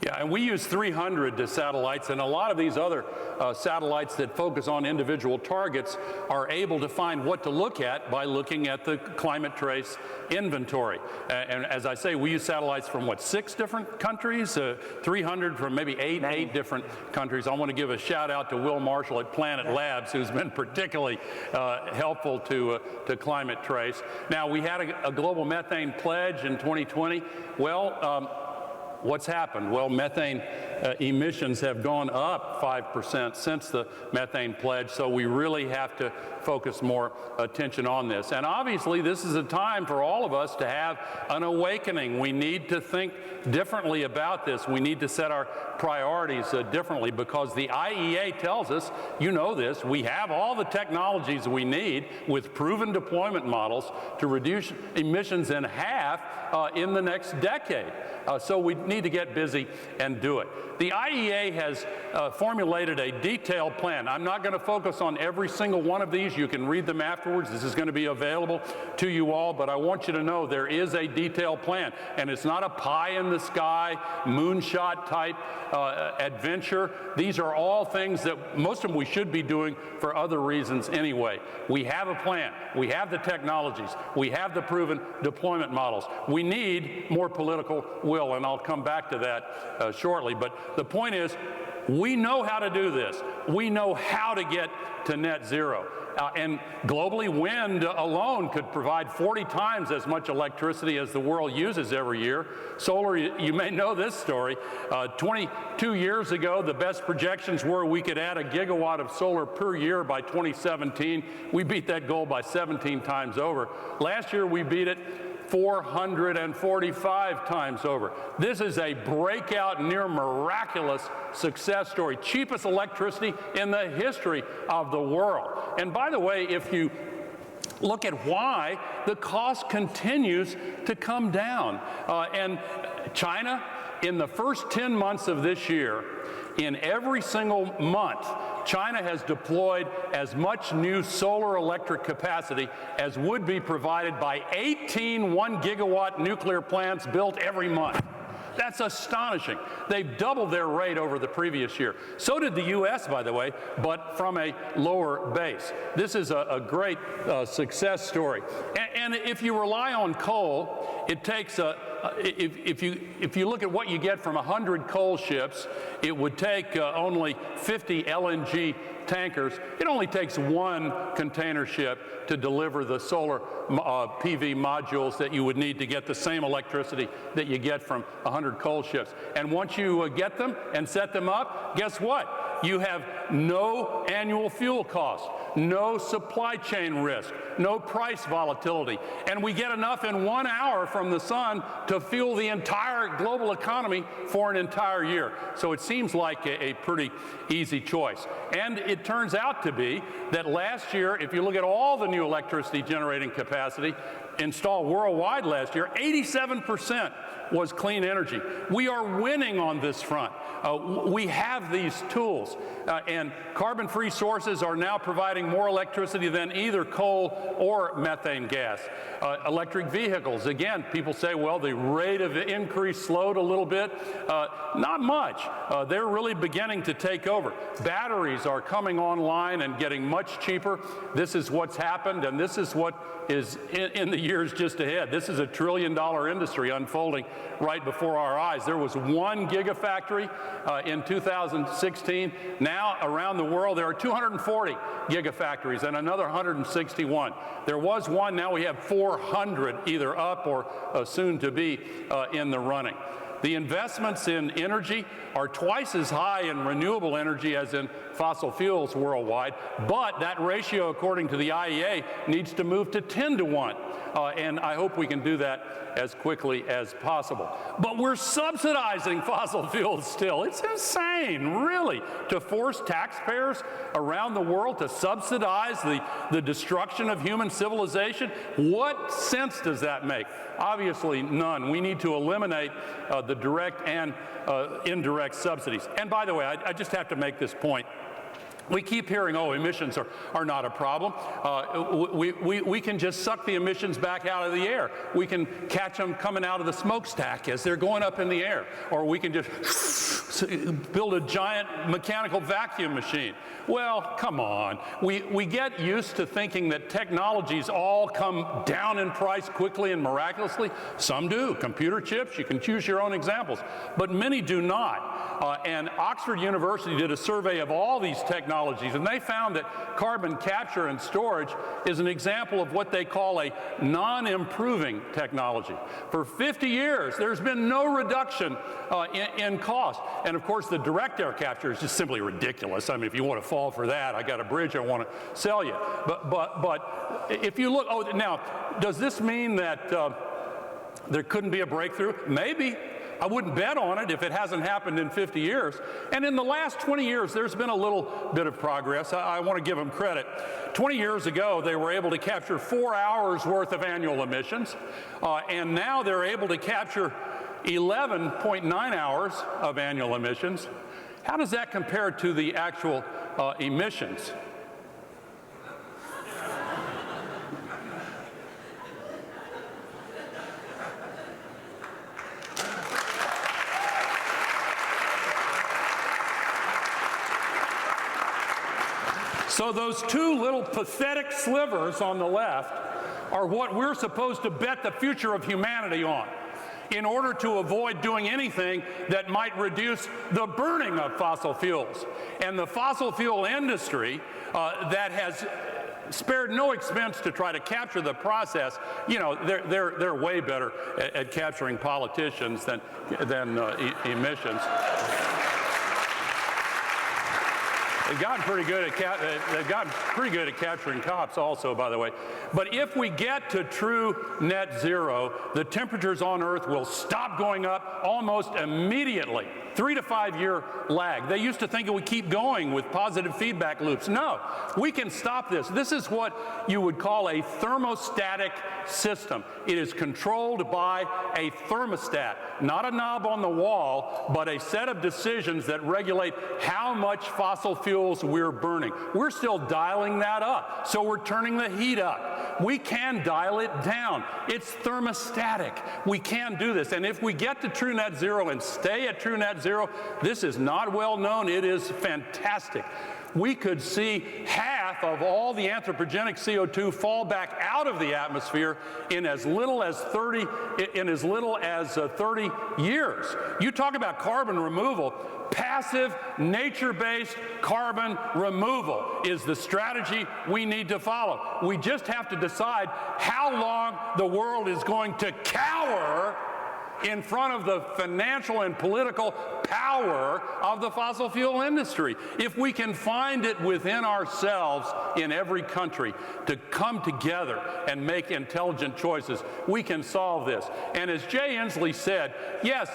B: Yeah, and we use 300 satellites, and a lot of these other satellites that focus on individual targets are able to find what to look at by looking at the Climate Trace inventory. And as I say, we use satellites from, 6 different countries? 300 from maybe eight different countries. I want to give a shout out to Will Marshall at Planet Labs, who's been particularly helpful to Climate Trace. Now, we had a global methane pledge in 2020. Well, what's happened? Well, methane emissions have gone up 5% since the methane pledge, so we really have to focus more attention on this. And obviously, this is a time for all of us to have an awakening. We need to think differently about this. We need to set our priorities differently because the IEA tells us, you know this, we have all the technologies we need with proven deployment models to reduce emissions in half in the next decade. So we need to get busy and do it. The IEA has formulated a detailed plan. I'm not going to focus on every single one of these. You can read them afterwards. This is going to be available to you all, but I want you to know there is a detailed plan, and it's not a pie-in-the-sky, moonshot type adventure. These are all things that most of them we should be doing for other reasons anyway. We have a plan. We have the technologies. We have the proven deployment models. We need more political will, and I'll come back to that shortly. But the point is, we know how to do this. We know how to get to net zero. And globally, wind alone could provide 40 times as much electricity as the world uses every year. Solar, you may know this story. 22 years ago, the best projections were we could add 1 gigawatt of solar per year by 2017. We beat that goal by 17 times over. Last year, we beat it 445 times over. This is a breakout, near miraculous success story. Cheapest electricity in the history of the world. And by the way, if you look at why, the cost continues to come down. And China, in the first 10 months of this year, in every single month, China has deployed as much new solar electric capacity as would be provided by 18 1-gigawatt nuclear plants built every month. That's astonishing. They've doubled their rate over the previous year. So did the U.S., by the way, but from a lower base. This is a great success story. And if you rely on coal, it takes if you look at what you get from 100 coal ships, it would take only 50 LNG tankers. It only takes one container ship to deliver the solar PV modules that you would need to get the same electricity that you get from 100 coal ships. And once you get them and set them up, guess what? You have no annual fuel cost, no supply chain risk, no price volatility. And we get enough in 1 hour from the sun to fuel the entire global economy for an entire year. So it seems like a pretty easy choice. And it turns out to be that last year, if you look at all the new electricity generating capacity installed worldwide last year, 87% was clean energy. We are winning on this front. We have these tools, and carbon-free sources are now providing more electricity than either coal or methane gas. Electric vehicles, again, people say, well, the rate of increase slowed a little bit. Not much. They're really beginning to take over. Batteries are coming online and getting much cheaper. This is what's happened, and this is what is in the years just ahead. This is a $1 trillion industry unfolding right before our eyes. There was one gigafactory in 2016. Now, around the world, there are 240 gigafactories and another 161. There was one, now we have 400 either up or soon to be in the running. The investments in energy are twice as high in renewable energy as in fossil fuels worldwide, but that ratio, according to the IEA, needs to move to 10 to 1. And I hope we can do that as quickly as possible. But we're subsidizing fossil fuels still. It's insane, really, to force taxpayers around the world to subsidize the destruction of human civilization. What sense does that make? Obviously none. We need to eliminate the direct and indirect subsidies. And by the way, I just have to make this point. We keep hearing, oh, emissions are not a problem. We can just suck the emissions back out of the air. We can catch them coming out of the smokestack as they're going up in the air. Or we can just build a giant mechanical vacuum machine. Well, come on. We get used to thinking that technologies all come down in price quickly and miraculously. Some do. Computer chips, you can choose your own examples. But many do not. And Oxford University did a survey of all these technologies, and they found that carbon capture and storage is an example of what they call a non-improving technology. For 50 years, there's been no reduction in cost. And of course, the direct air capture is just simply ridiculous. I mean, if you want to fall for that, I got a bridge I want to sell you. But if you look, oh, now, does this mean that there couldn't be a breakthrough? Maybe. I wouldn't bet on it if it hasn't happened in 50 years. And in the last 20 years, there's been a little bit of progress. I want to give them credit. 20 years ago, they were able to capture 4 hours worth of annual emissions. And now they're able to capture 11.9 hours of annual emissions. How does that compare to the actual emissions? So those two little pathetic slivers on the left are what we're supposed to bet the future of humanity on in order to avoid doing anything that might reduce the burning of fossil fuels. And the fossil fuel industry that has spared no expense to try to capture the process, you know, they're way better at capturing politicians than emissions. They've gotten pretty good at capturing cops also, by the way. But if we get to true net zero, the temperatures on Earth will stop going up almost immediately. 3 to 5 year lag. They used to think it would keep going with positive feedback loops. No, we can stop this. This is what you would call a thermostatic system. It is controlled by a thermostat, not a knob on the wall, but a set of decisions that regulate how much fossil fuels we're burning. We're still dialing that up, so we're turning the heat up. We can dial it down. It's thermostatic. We can do this. And if we get to true net zero and stay at true net zero, this is not well known. It is fantastic. We could see half of all the anthropogenic CO2 fall back out of the atmosphere in as little as 30 years. You talk about carbon removal. Passive, nature-based carbon removal is the strategy we need to follow. We just have to decide how long the world is going to cower in front of the financial and political power of the fossil fuel industry. If we can find it within ourselves in every country to come together and make intelligent choices, we can solve this. And as Jay Inslee said, yes,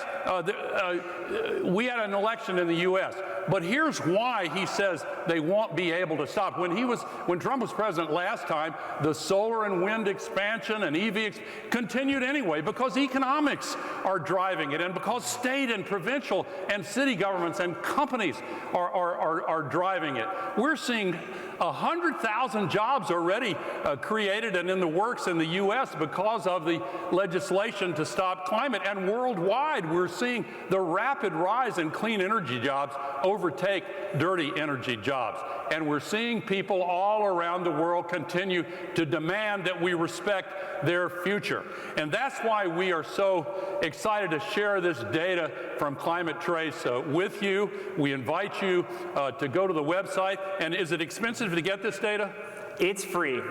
B: we had an election in the U.S., but here's why he says they won't be able to stop. When Trump was president last time, the solar and wind expansion and EV continued anyway because economics are driving it and because state and provincial and city governments and companies are driving it. We're seeing 100,000 jobs already created and in the works in the U.S. because of the legislation to stop climate. And worldwide, we're seeing the rapid rise in clean energy jobs overtake dirty energy jobs. And we're seeing people all around the world continue to demand that we respect their future. And that's why we are so excited to share this data from Climate Trace with you. We invite you to go to the website. And is it expensive to get this data?
C: It's free.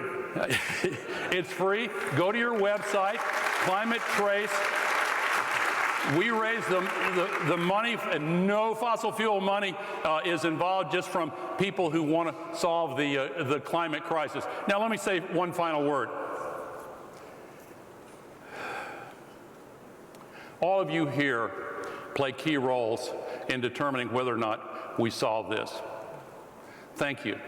B: It's free. Go to your website, Climate Trace. We raise the money, and no fossil fuel money is involved, just from people who want to solve the climate crisis. Now, let me say one final word. All of you here play key roles in determining whether or not we solve this. Thank you.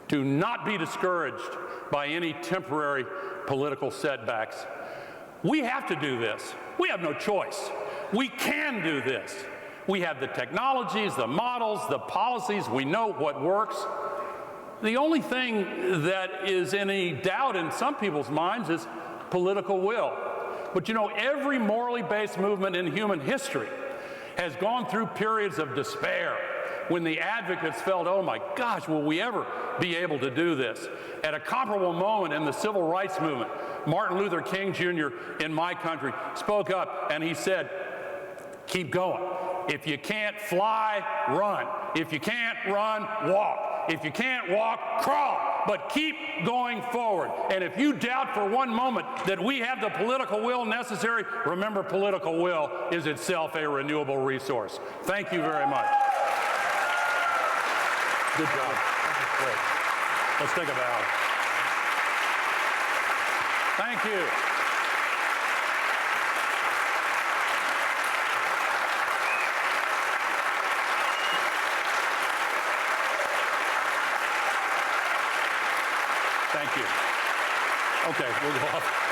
B: Do not be discouraged by any temporary political setbacks. We have to do this. We have no choice. We can do this. We have the technologies, the models, the policies. We know what works. The only thing that is any doubt in some people's minds is political will. But you know, every morally based movement in human history has gone through periods of despair when the advocates felt, oh my gosh, will we ever be able to do this? At a comparable moment in the civil rights movement, Martin Luther King Jr. in my country spoke up and he said, keep going. If you can't fly, run. If you can't run, walk. If you can't walk, crawl. But keep going forward. And if you doubt for one moment that we have the political will necessary, remember, political will is itself a renewable resource. Thank you very much. Good job. Great. Let's take a bow. Thank you. Thank you. Okay, we'll go off.